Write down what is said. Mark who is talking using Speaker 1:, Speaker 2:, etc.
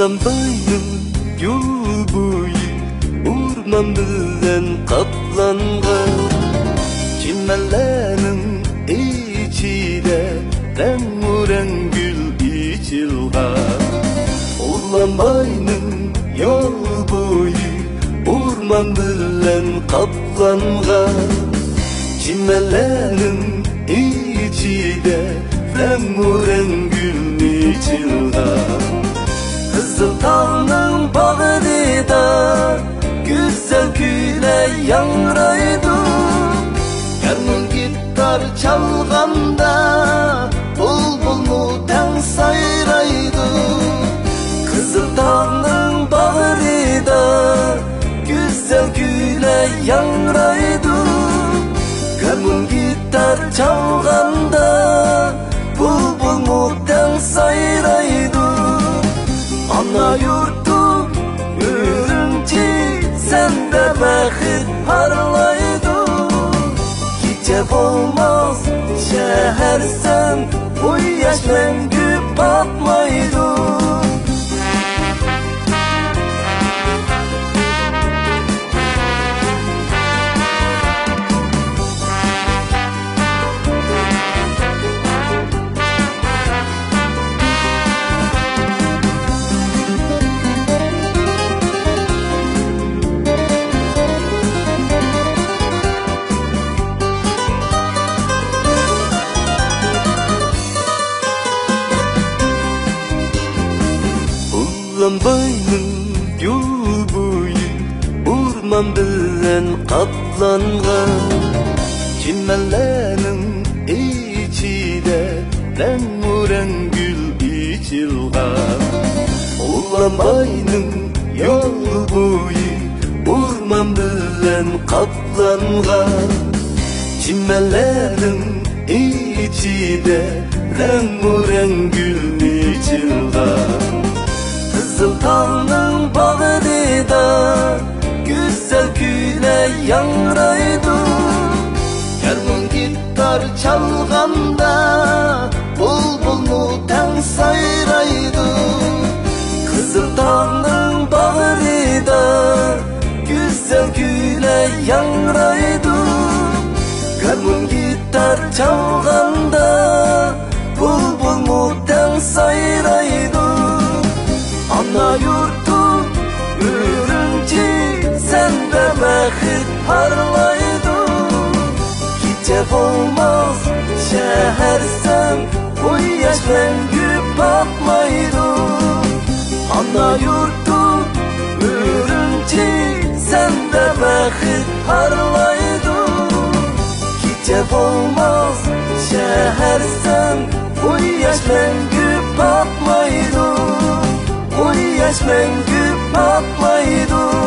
Speaker 1: Kullanbaydım yol boyu orman bilen kaplangan, çimenlerin içinde rengarenk gül içilgan. Kullanbaydım yol boyu orman bilen kaplangan, çimenlerin içinde rengarenk gül içilgan. Kızıl Dağ'ın bağrında güzel güle yangraydı. Yarın gitar çalganda bulbul mutan sayraydı. Kızıl Dağ'ın bağrında güzel güle yangraydı. Yarın gitar çalganda bulbul mutan sayraydı. Ana yurtum Ürümçi, sende bəxit parlaydı. Gece olmaz şehirsen, bu yaş məngü batmaydı. Kullanbaydım yol boyu orman bilen kaplangan, çimenlerin içinde rengarenk gül içilgan. Kullanbaydım yol boyu orman bilen kaplangan, çimenlerin içinde rengarenk gül içilgan. Kızıl Dağ'ın bağrında güzel güle yangraydı. Yarın gitar çalganda bulbul mutan sayraydı. Kızıl Dağ'ın bağrında güzel güle yangraydı. Yarın gitar çalganda bulbul mutan sayraydı. Ana yurtum Ürümçi, sende bəxit parlaydı. Gece olmaz şehirsen, bu yaş məngü batmaydı. Ana yurtum Ürümçi, sende bəxit parlaydı. Gece olmaz şehirsen, bu yaş məngü batmaydı. Bu yaş məngü batmaydı.